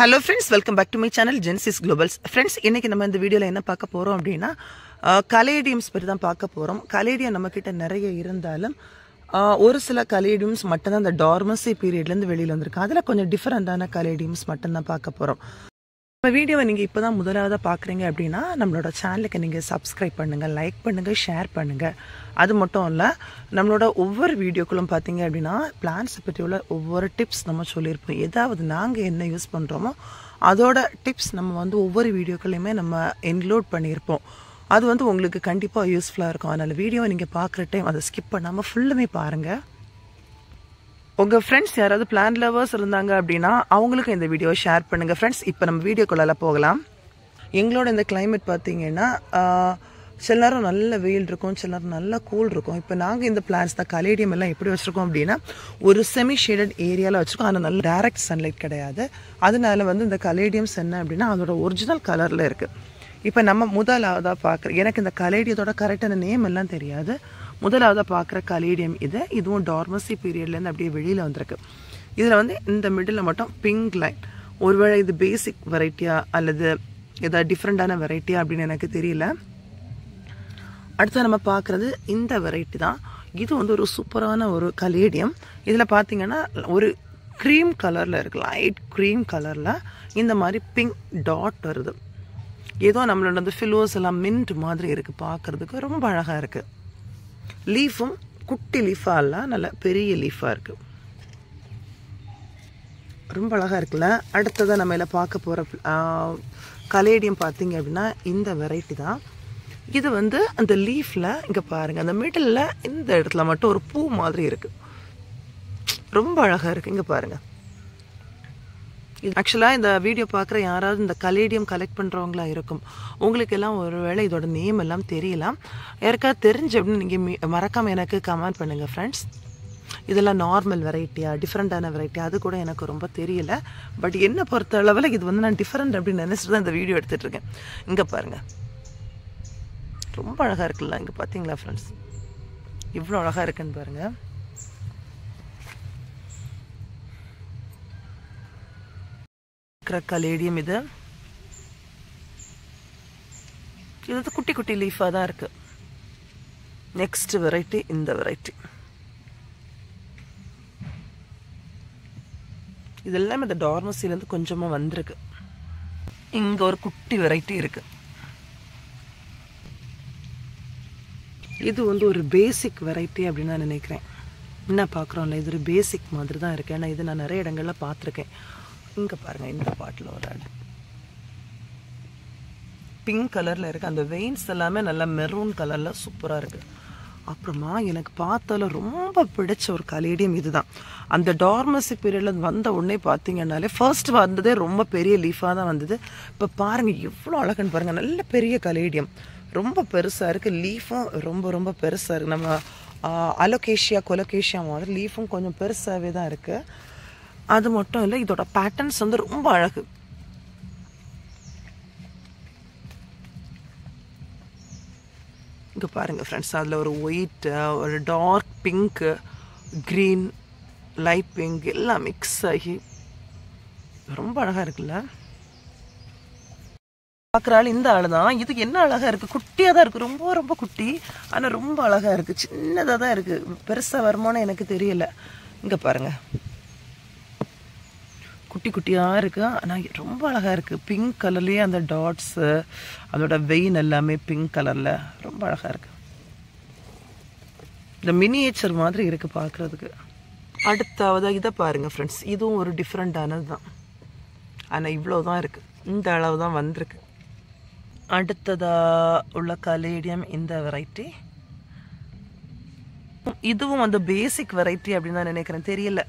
Hello friends, welcome back to my channel Genesis Globals. Friends, இன்னைக்கு நம்ம இந்த வீடியோல என்ன பார்க்க போறோம் அப்படினா கலேடியம்ஸ் பத்தி தான் பார்க்க போறோம். கலேடியம் நம்ம கிட்ட நிறைய இருந்தாலும் ஒரு சில கலேடியம்ஸ் மட்டும் தான் அந்த டார்மசி பீரியட்ல இருந்து வெளியில வந்திருக்கு. அதுல கொஞ்சம் டிஃபரண்டான கலேடியம்ஸ் மட்டும் தான் பார்க்க போறோம். இந்த வீடியோவை நீங்க இப்பதான் முதலாவதா பாக்குறீங்க அப்படினா நம்மளோட சேனலுக்கு நீங்க Subscribe பண்ணுங்க, லைக் பண்ணுங்க, ஷேர் பண்ணுங்க. அது மட்டும் இல்ல நம்மளோட ஒவ்வொரு வீடியோக்குள்ளும் பாத்தீங்க அப்படினா பிளான்ஸ் பத்தி உள்ள ஒவ்வொரு டிப்ஸ் நம்ம சொல்லிருப்போம். ஏதாவது நாங்க என்ன யூஸ் பண்றோமோ அதோட டிப்ஸ் நம்ம ஒவ்வொரு வீடியோக்குள்ளேயுமே நம்ம இன்க்ளூட் பண்ணியிருப்போம். அது உங்களுக்கு கண்டிப்பா யூஸ்ஃபுல்லா இருக்கும். அதனால வீடியோவை நீங்க பார்க்குற டைம் அதை ஸ்கிப் பண்ணாம ஃபுல்லுமே பாருங்க. உங்க ஃப்ரெண்ட்ஸ் யாராவது பிளான்ட் லவர்ஸ் இருந்தாங்க அப்படின்னா அவங்களுக்கு இந்த வீடியோ ஷேர் பண்ணுங்க. ஃப்ரெண்ட்ஸ், இப்போ நம்ம வீடியோக்குள்ள போகலாம். எங்களோட இந்த கிளைமேட் பார்த்தீங்கன்னா சில நேரம் நல்ல வெயில் இருக்கும், சில நேரம் நல்ல கூல் இருக்கும். இப்போ நாங்கள் இந்த பிளான்ஸ் தான் கலேடியம் எல்லாம் எப்படி வச்சுருக்கோம் அப்படின்னா ஒரு செமி ஷேடட் ஏரியாவில் வச்சுருக்கோம். ஆனால் நல்ல டைரக்ட் சன்லைட் கிடையாது. அதனால இந்த கலேடியம்ஸ் என்ன அப்படின்னா அதோட ஒரிஜினல் கலரில் இருக்குது. இப்போ நம்ம முதலாவதாக பார்க்குற எனக்கு இந்த கலேடியத்தோட கரெக்டான நேம் எல்லாம் தெரியாது. முதலாவதாக பார்க்குற கலேடியம் இதுவும் டார்மசி பீரியட்லேருந்து அப்படியே வெளியில் வந்திருக்கு. இதில் இந்த மிடில் மட்டும் பிங்க் லைன். ஒருவேளை இது பேசிக் வெரைட்டியா அல்லது ஏதாவது டிஃப்ரெண்டான வெரைட்டியா அப்படின்னு எனக்கு தெரியல. அடுத்து நம்ம பார்க்குறது இந்த வெரைட்டி தான். இது ஒரு சூப்பரான ஒரு கலேடியம். இதில் பார்த்தீங்கன்னா ஒரு க்ரீம் கலரில் இருக்குது, லைட் க்ரீம் கலரில் இந்த மாதிரி பிங்க் டாட் வருது. ஏதோ நம்மளோட அந்த ஃபிலோஸ் எல்லாம் மின்ட் மாதிரி இருக்குது, பார்க்குறதுக்கு ரொம்ப அழகாக இருக்குது. லீஃபும் குட்டி லீஃபாக இல்லை, நல்ல பெரிய லீஃபாக இருக்குது, ரொம்ப அழகாக இருக்குல்ல. அடுத்ததான் நம்ம இதில் பார்க்க போகிற கலேடியம் பார்த்தீங்க அப்படின்னா இந்த வெரைட்டி தான். இது அந்த லீஃபில் இங்கே பாருங்கள், அந்த மிடில் இந்த இடத்துல மட்டும் ஒரு பூ மாதிரி இருக்குது, ரொம்ப அழகாக இருக்குது. இங்கே பாருங்கள். இது ஆக்சுவலாக இந்த வீடியோ பார்க்குற யாராவது இந்த கலேடியம் கலெக்ட் பண்ணுறவங்களா இருக்கும். உங்களுக்கு எல்லாம் ஒரு வேளை இதோட நேம் எல்லாம் தெரியலாம். யாருக்காவது தெரிஞ்சு அப்படின்னு நீங்கள் மறக்காமல் எனக்கு கமெண்ட் பண்ணுங்கள் ஃப்ரெண்ட்ஸ். இதெல்லாம் நார்மல் வெரைட்டியா டிஃப்ரெண்டான வெரைட்டியா அது கூட எனக்கு ரொம்ப தெரியல. பட் என்ன பொறுத்த அளவில் இது நான் டிஃப்ரெண்ட் அப்படின்னு நினச்சிட்டு தான் இந்த வீடியோ எடுத்துகிட்டு இருக்கேன். இங்கே பாருங்கள், ரொம்ப அழகாக இருக்குல்ல. இங்கே பார்த்தீங்களா ஃப்ரெண்ட்ஸ், இவ்வளோ அழகாக இருக்குன்னு பாருங்கள். கலேடியம் இது குட்டி குட்டி லீஃபாக தான் இருக்கு. நெக்ஸ்ட் வெரைட்டி இந்த வெரைட்டி. இதெல்லாம் இந்த டார்மசிலேருந்து கொஞ்சமாக வந்திருக்கு. இங்கே ஒரு குட்டி வெரைட்டி இருக்கு. இது ஒரு பேசிக் வெரைட்டி அப்படின்னு நான் நினைக்கிறேன். என்ன பார்க்குறோம்ல, இது ஒரு பேசிக் மாதிரி தான் இருக்கு. ஏன்னா இது நான் நிறைய இடங்கள்ல பார்த்துருக்கேன். இங்கே பாருங்கள், இந்த பாட்டில் ஒரு ஆடு பிங்க் கலரில் இருக்குது. அந்த வெயின்ஸ் எல்லாமே நல்லா மெரூன் கலரில் சூப்பராக இருக்குது. அப்புறமா எனக்கு பார்த்தால ரொம்ப பிடிச்ச ஒரு கலேடியம் இதுதான். அந்த டார்மசி பீரியடில் வந்த உடனே பார்த்தீங்கன்னாலே ஃபர்ஸ்ட் வந்ததே ரொம்ப பெரிய லீஃபாக தான் வந்தது. இப்போ பாருங்கள் எவ்வளோ அழகுன்னு பாருங்கள், நல்ல பெரிய கலேடியம், ரொம்ப பெருசாக இருக்குது. லீஃபும் ரொம்ப ரொம்ப பெருசாக இருக்குது. நம்ம அலோகேஷியா கொலோகேஷியா மாதிரி லீஃபும் கொஞ்சம் பெருசாகவே தான் இருக்குது. அது மட்டும் இல்லை, இதோட பேட்டர்ன்ஸ் ரொம்ப அழகு. இங்கே பாருங்கள் ஃப்ரெண்ட்ஸ், அதில் ஒரு ஒயிட்டு, ஒரு dark pink, green, light pink எல்லாம் மிக்ஸ் ஆகி ரொம்ப அழகாக இருக்குல்ல. பார்க்குற ஆள் இந்த ஆள் தான். இதுக்கு என்ன அழகாக இருக்குது, குட்டியாக தான் இருக்குது, ரொம்ப ரொம்ப குட்டி. ஆனால் ரொம்ப அழகாக இருக்குது, சின்னதாக தான் இருக்குது, பெருசாக வருமானு எனக்கு தெரியல. இங்கே பாருங்கள், குட்டி குட்டியாக இருக்குது, ஆனால் ரொம்ப அழகாக இருக்குது. பிங்க் கலர்லேயே அந்த டாட்ஸு, அதோட வெயின் எல்லாமே பிங்க் கலரில் ரொம்ப அழகாக இருக்குது. இந்த மினியேச்சர் மாதிரி இருக்குது பார்க்குறதுக்கு. அடுத்தாவது இதை பாருங்கள் ஃப்ரெண்ட்ஸ், இதுவும் ஒரு டிஃப்ரெண்டானது தான். ஆனால் இவ்வளோ தான் இருக்குது, இந்த அளவு தான் வந்திருக்கு. அடுத்ததாக உள்ள கலேடியம் இந்த வெரைட்டி. இதுவும் பேசிக் வெரைட்டி அப்படின்னு தான் நினைக்கிறேன், தெரியல.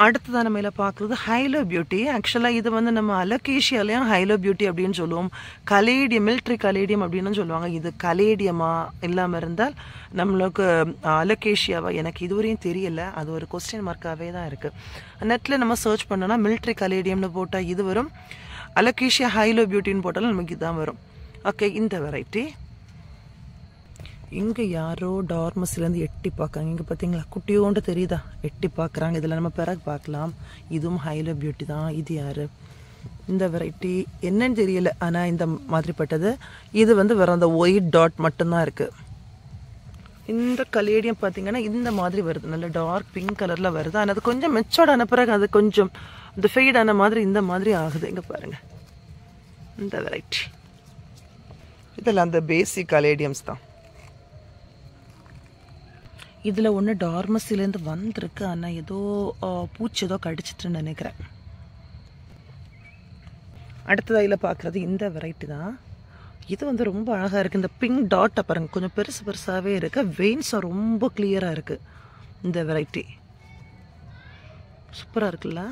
அடுத்ததான் நம்ம இதில் பார்க்குறது ஹைலோ பியூட்டி. ஆக்சுவலாக இது நம்ம அலோகேஷியாலையும் ஹைலோ பியூட்டி அப்படின்னு சொல்லுவோம். கலேடியம், மிலிட்ரி கலேடியம் அப்படின்னு சொல்லுவாங்க. இது கலேடியமா இல்லாமல் இருந்தால் நம்மளுக்கு அலோகேஷியாவா எனக்கு இதுவரையும் தெரியல. அது ஒரு கொஸ்டின் மார்க்காகவே தான் இருக்குது. நெட்டில் நம்ம சர்ச் பண்ணோன்னா மிலிட்ரி கலேடியம்னு போட்டால் இது வரும், அலோகேஷியா ஹைலோ பியூட்டின்னு போட்டாலும் நமக்கு இதுதான் வரும். ஓகே, இந்த வெரைட்டி இங்கே யாரோ டார்மஸ்லேருந்து எட்டி பார்க்காங்க. இங்கே பார்த்தீங்களா குட்டியோண்டு தெரியுதா, எட்டி பார்க்குறாங்க. இதில் நம்ம பிறகு பார்க்கலாம். இதுவும் ஹைலோ பியூட்டி தான். இது யார்? இந்த வெரைட்டி என்னன்னு தெரியல, ஆனால் இந்த மாதிரிப்பட்டது. இது வந்து வேறு அந்த ஒயிட் டாட் மட்டும்தான் இருக்குது. இந்த கலேடியம் பார்த்தீங்கன்னா இந்த மாதிரி வருது, நல்ல டார்க் பிங்க் கலரில் வருது. ஆனால் அது கொஞ்சம் மெச்சோர்ட் ஆன பிறகு அது கொஞ்சம் இந்த ஃபெய்ட் ஆன மாதிரி இந்த மாதிரி ஆகுது. இங்கே பாருங்கள் இந்த வெரைட்டி. இதெல்லாம் அந்த பேசிக் கலேடியம்ஸ் தான். இதில் ஒன்று டார்மஸிலேருந்து வந்திருக்கு, ஆனால் ஏதோ பூச்சி ஏதோ கடிச்சிட்டுன்னு நினைக்கிறேன். அடுத்ததாக இதில் பார்க்குறது இந்த வெரைட்டி தான். இது வந்து ரொம்ப அழகாக இருக்குது. இந்த பிங்க் டாட்டை பாருங்கள், கொஞ்சம் பெருசு பெருசாகவே இருக்குது. வெயின்ஸும் ரொம்ப கிளியராக இருக்குது. இந்த வெரைட்டி சூப்பராக இருக்குல்ல.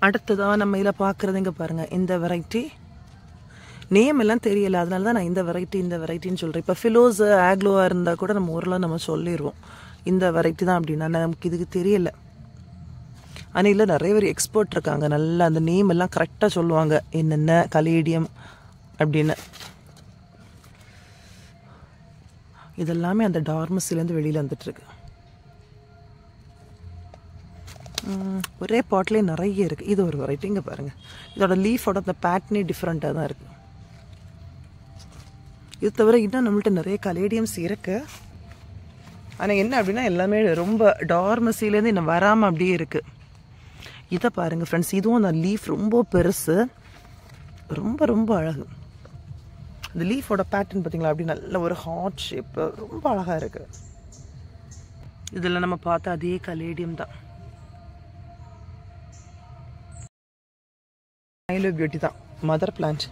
அடுத்ததாக நம்ம இதில் பார்க்குறது இங்கே பாருங்கள் இந்த வெரைட்டி. நேம் எல்லாம் தெரியலை, அதனால தான் நான் இந்த வெரைட்டின்னு சொல்கிறேன். இப்போ ஃபிலோஸ் ஆக்லோவாக இருந்தால் கூட நம்ம ஊரில் நம்ம சொல்லிடுவோம் இந்த வெரைட்டி தான் அப்படின்னா. நமக்கு இதுக்கு தெரியலை. ஆனால் இல்லை நிறைய பேர் எக்ஸ்பர்ட் இருக்காங்க, நல்லா அந்த நேம் எல்லாம் கரெக்டாக சொல்லுவாங்க என்னென்ன கலேடியம் அப்படின்னு. இதெல்லாமே அந்த டார்மஸிலேருந்து வெளியில் வந்துட்டுருக்கு. ஒரே பாட்லேயே நிறைய இருக்குது. இது ஒரு வெரைட்டி. இங்கே பாருங்கள், இதோட லீஃபோட அந்த பேட்டர்னே டிஃப்ரெண்ட்டாக தான் இருக்குது. இது தவிர இன்னும் நம்மள்ட்ட நிறைய கலேடியம்ஸ் இருக்குது. ஆனால் என்ன அப்படின்னா எல்லாமே ரொம்ப டார்மஸிலேருந்து இன்னும் வராமல் அப்படியே இருக்குது. இதை பாருங்கள் ஃப்ரெண்ட்ஸ், இதுவும் அந்த லீஃப் ரொம்ப பெருசு, ரொம்ப ரொம்ப அழகு. அந்த லீஃபோட பேட்டர்ன் பார்த்தீங்களா, அப்படி நல்ல ஒரு ஹார்ட் ஷேப்பு, ரொம்ப அழகாக இருக்குது. இதில் நம்ம பார்த்த அதே கலேடியம் தான். ஹைலோ பியூட்டி தான் மதர் பிளான்ட்.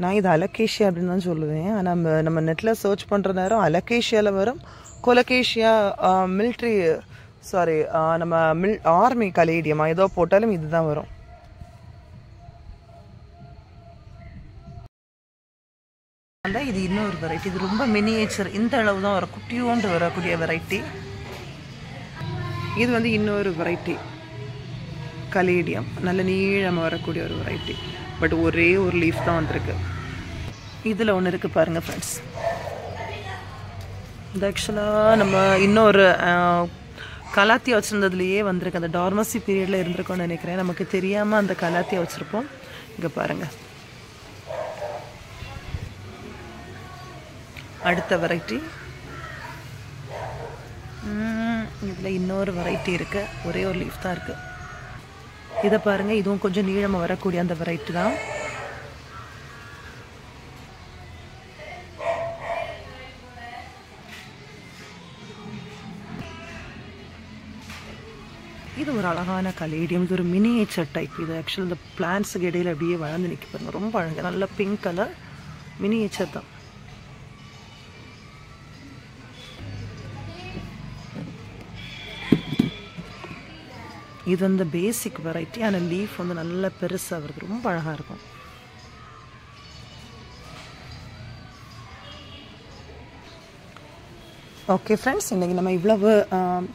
நான் இது அலகேஷியா அப்படின்னு தான் சொல்லுவேன். ஆனால் நம்ம நெட்டில் சர்ச் பண்ணுற நேரம் அலகேஷியாவில் வரும், கொலகேஷியா மிலிட்ரி நம்ம ஆர்மி கலேடியமா ஏதோ போட்டாலும் இதுதான் வரும். இது இன்னொரு வெரைட்டி. இது ரொம்ப மினியேச்சர், இந்த அளவு தான் வரும், குட்டியோண்டு வரக்கூடிய வெரைட்டி. இது வந்து இன்னொரு வெரைட்டி கலேடியம், நல்ல நீளமாக வரக்கூடிய ஒரு வெரைட்டி. பட் ஒரே ஒரு லீஃப் தான் வந்திருக்கு. இதில் ஒன்று இருக்குது பாருங்கள் ஃப்ரெண்ட்ஸ். இது ஆக்சுவலாக நம்ம இன்னொரு கலாத்தியா வச்சுருந்ததுலையே வந்திருக்கு. அந்த டார்மசி பீரியடில் இருந்திருக்கோன்னு நினைக்கிறேன். நமக்கு தெரியாமல் அந்த கலாத்தியா வச்சுருப்போம். இங்கே பாருங்கள் அடுத்த வெரைட்டி. இதில் இன்னொரு வெரைட்டி இருக்குது, ஒரே ஒரு லீஃப் தான் இருக்குது. இதை பாருங்கள், இதுவும் கொஞ்சம் நீளமாக வரக்கூடிய அந்த வெரைட்டி தான். இது ஒரு அழகான கலேடியம். இது ஒரு மினியேச்சர் டைப். இது ஆக்சுவலி இந்த பிளான்ஸுக்கு இடையில் அப்படியே வளர்ந்து நிற்க பாருங்க, ரொம்ப அழகாக நல்ல பிங்க் கலர் மினியேச்சர் தான். இது வந்து பேசிக் வெரைட்டி, ஆனால் லீஃப் வந்து நல்ல பெருசாக வருது, ரொம்ப அழகாக இருக்கும். ஓகே ஃப்ரெண்ட்ஸ், இன்றைக்கி நம்ம இவ்வளவு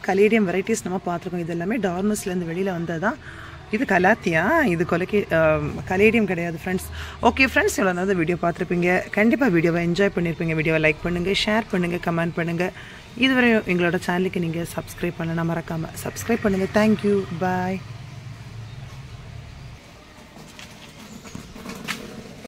கலேடியம் வெரைட்டிஸ் நம்ம பார்த்துருக்கோம். இது எல்லாமே டார்மஸ்லேருந்து வெளியில் வந்தது தான். இது கலாத்தியா, இது கலேடியம் கிடையாது ஃப்ரெண்ட்ஸ். ஓகே ஃப்ரெண்ட்ஸ், இவ்வளோ நேரம் வீடியோ பார்த்துருப்பீங்க. கண்டிப்பாக வீடியோவை என்ஜாய் பண்ணியிருப்பீங்க. வீடியோவை லைக் பண்ணுங்கள், ஷேர் பண்ணுங்கள், கமெண்ட் பண்ணுங்கள். இதுவரை எங்களோட சேனலுக்கு நீங்கள் சப்ஸ்கிரைப் பண்ணலாம், மறக்காமல் சப்ஸ்கிரைப் பண்ணுங்கள். தேங்க்யூ, பாய்.